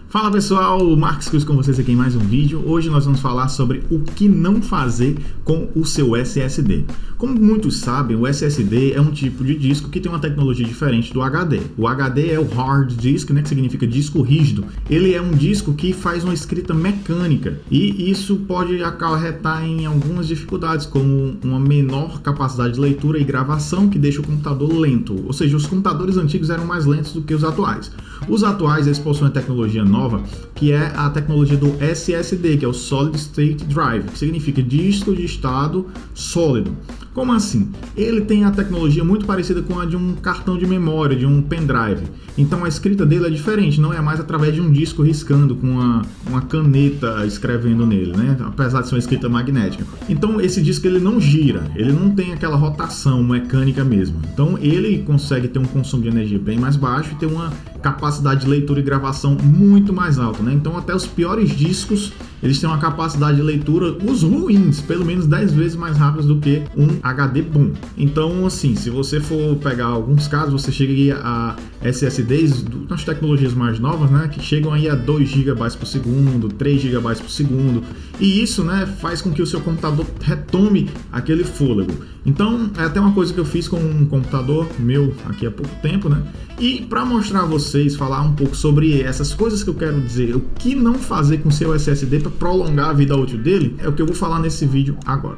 Fala pessoal, o Marcos Cruz com vocês aqui em mais um vídeo. Hoje nós vamos falar sobre o que não fazer com o seu SSD. Como muitos sabem, o SSD é um tipo de disco que tem uma tecnologia diferente do HD. O HD é o hard disk, que significa disco rígido. Ele é um disco que faz uma escrita mecânica e isso pode acarretar em algumas dificuldades, como uma menor capacidade de leitura e gravação que deixa o computador lento. Ou seja, os computadores antigos eram mais lentos do que os atuais. Os atuais eles possuem tecnologia nova, que é a tecnologia do SSD, que é o Solid State Drive, que significa disco de estado sólido. Como assim? Ele tem a tecnologia muito parecida com a de um cartão de memória, de um pendrive. Então a escrita dele é diferente, não é mais através de um disco riscando com uma caneta escrevendo nele, apesar de ser uma escrita magnética. Então esse disco ele não gira, ele não tem aquela rotação mecânica mesmo. Então ele consegue ter um consumo de energia bem mais baixo e ter uma capacidade de leitura e gravação muito mais alta. Então até os piores discos eles têm uma capacidade de leitura, os ruins, pelo menos 10 vezes mais rápidos do que um HD bom. Então, assim, se você for pegar alguns casos, você chega a SSDs das tecnologias mais novas, que chegam aí a 2 GB por segundo, 3 GB por segundo, e isso, faz com que o seu computador retome aquele fôlego. Então, é até uma coisa que eu fiz com um computador meu aqui há pouco tempo, E para mostrar a vocês, falar um pouco sobre essas coisas que eu quero dizer, o que não fazer com o seu SSD para prolongar a vida útil dele, é o que eu vou falar nesse vídeo agora.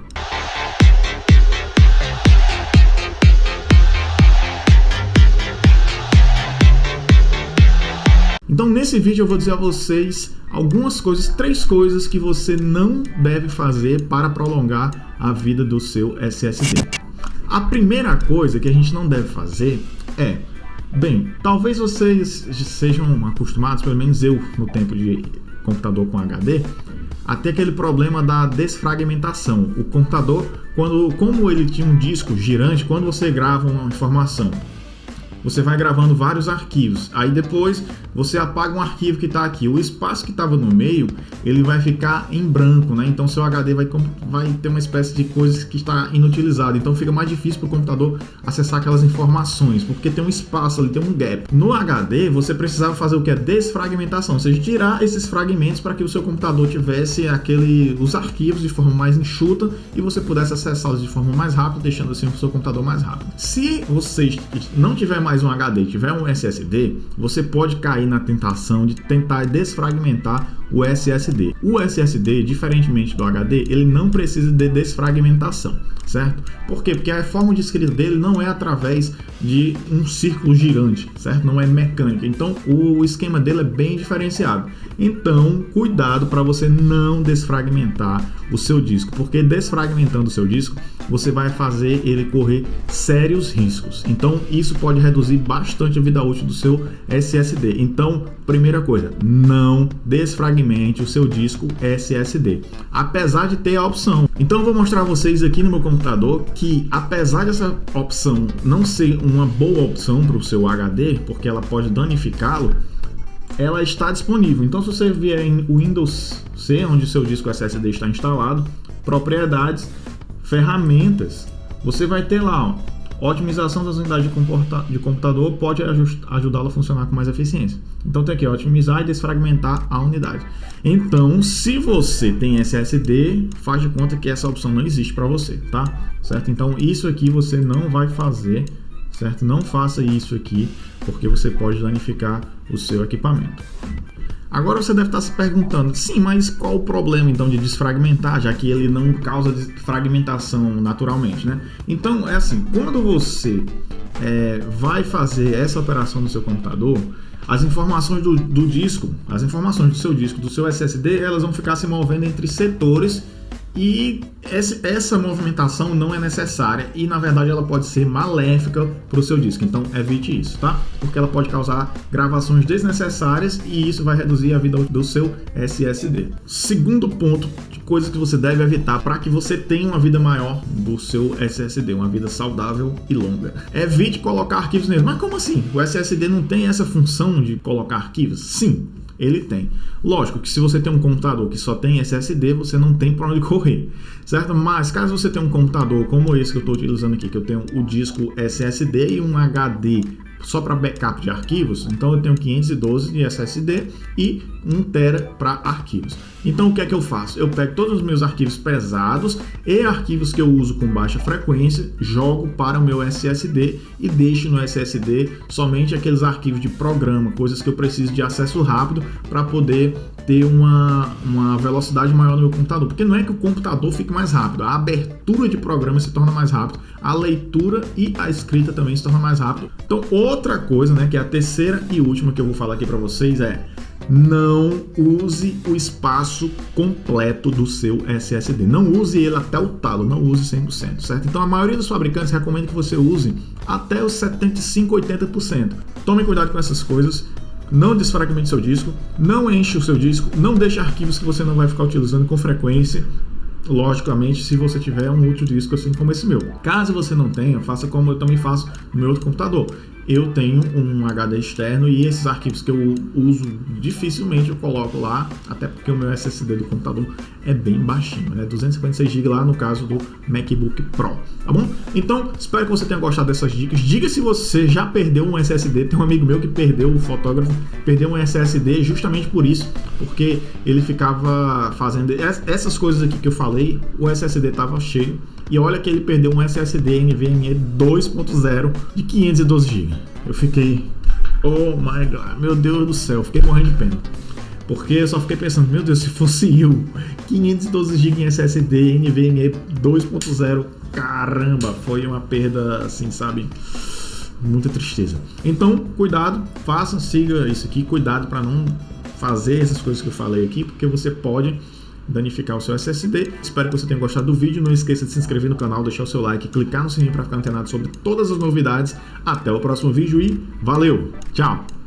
Então nesse vídeo eu vou dizer a vocês algumas coisas, 3 coisas que você não deve fazer para prolongar a vida do seu SSD. A primeira coisa que a gente não deve fazer é, talvez vocês sejam acostumados, pelo menos eu no tempo de computador com HD, a ter aquele problema da desfragmentação. O computador, como ele tinha um disco girante, quando você grava uma informação, você vai gravando vários arquivos, aí depois você apaga um arquivo que está aqui, o espaço que estava no meio, ele vai ficar em branco, Então seu HD vai ter uma espécie de coisa que está inutilizada, então fica mais difícil para o computador acessar aquelas informações, porque tem um espaço ali, tem um gap. No HD você precisava fazer o que é desfragmentação, ou seja, tirar esses fragmentos para que o seu computador tivesse os arquivos de forma mais enxuta e você pudesse acessá-los de forma mais rápida, deixando assim o seu computador mais rápido. Se você não tiver mais um HD, tiver um SSD, você pode cair na tentação de tentar desfragmentar o SSD. O SSD, diferentemente do HD, ele não precisa de desfragmentação, certo? Por quê? Porque a forma de escrita dele não é através de um círculo girante, certo? Não é mecânica. Então, o esquema dele é bem diferenciado. Então, cuidado para você não desfragmentar o seu disco, porque desfragmentando o seu disco, você vai fazer ele correr sérios riscos. Então, isso pode reduzir bastante a vida útil do seu SSD. Então, primeira coisa, não desfragmente o seu disco SSD, apesar de ter a opção. Então, eu vou mostrar a vocês aqui no meu computador que, apesar dessa opção não ser uma boa opção para o seu HD, porque ela pode danificá-lo, ela está disponível. Então, se você vier em Windows C, onde o seu disco SSD está instalado, propriedades, ferramentas, você vai ter lá, otimização das unidades de computador pode ajudá-lo a funcionar com mais eficiência. Então tem aqui, otimizar e desfragmentar a unidade. Então, se você tem SSD, faz de conta que essa opção não existe para você, tá? Certo? Então isso aqui você não vai fazer, certo? Não faça isso aqui, porque você pode danificar o seu equipamento. Agora você deve estar se perguntando, sim, mas qual o problema então de desfragmentar, já que ele não causa fragmentação naturalmente, Então é assim, quando você vai fazer essa operação no seu computador, as informações do disco, as informações do seu disco, do seu SSD, elas vão ficar se movendo entre setores e essa movimentação não é necessária e na verdade ela pode ser maléfica para o seu disco, então evite isso, tá? Porque ela pode causar gravações desnecessárias e isso vai reduzir a vida do seu SSD. Segundo ponto de coisas que você deve evitar para que você tenha uma vida maior do seu SSD, uma vida saudável e longa. Evite colocar arquivos nele. Mas como assim? O SSD não tem essa função de colocar arquivos? Sim, ele tem. Lógico que se você tem um computador que só tem SSD, você não tem para onde correr, certo? Mas caso você tenha um computador como esse que eu estou utilizando aqui, que eu tenho o disco SSD e um HD só para backup de arquivos, então eu tenho 512 de SSD e 1 TB para arquivos. Então o que é que eu faço? Eu pego todos os meus arquivos pesados e arquivos que eu uso com baixa frequência, jogo para o meu SSD e deixo no SSD somente aqueles arquivos de programa, coisas que eu preciso de acesso rápido para poder ter uma velocidade maior no meu computador. Porque não é que o computador fique mais rápido, a abertura de programa se torna mais rápido, a leitura e a escrita também se torna mais rápido. Então outra coisa, né, que é a terceira e última que eu vou falar aqui para vocês é: não use o espaço completo do seu SSD. Não use ele até o talo, não use 100%, certo? Então a maioria dos fabricantes recomenda que você use até os 75%, 80%. Tome cuidado com essas coisas. Não desfragmente seu disco, não enche o seu disco, não deixe arquivos que você não vai ficar utilizando com frequência. Logicamente, se você tiver um outro disco assim como esse meu. Caso você não tenha, faça como eu também faço no meu outro computador. Eu tenho um HD externo e esses arquivos que eu uso dificilmente eu coloco lá, até porque o meu SSD do computador é bem baixinho, né? 256 GB lá no caso do MacBook Pro, tá bom? Então, espero que você tenha gostado dessas dicas. Diga se você já perdeu um SSD. Tem um amigo meu que perdeu, o fotógrafo, perdeu um SSD justamente por isso, porque ele ficava fazendo essas coisas aqui que eu falei, o SSD estava cheio. E olha que ele perdeu um SSD NVMe 2.0 de 512 GB. Eu fiquei, oh my god, meu Deus do céu, fiquei morrendo de pena. Porque eu só fiquei pensando, meu Deus, se fosse eu, 512 GB em SSD NVMe 2.0, caramba, foi uma perda assim, sabe? Muita tristeza. Então, cuidado, faça, siga isso aqui, cuidado para não fazer essas coisas que eu falei aqui, porque você pode danificar o seu SSD. Espero que você tenha gostado do vídeo. Não esqueça de se inscrever no canal, deixar o seu like, clicar no sininho para ficar antenado sobre todas as novidades. Até o próximo vídeo e valeu! Tchau!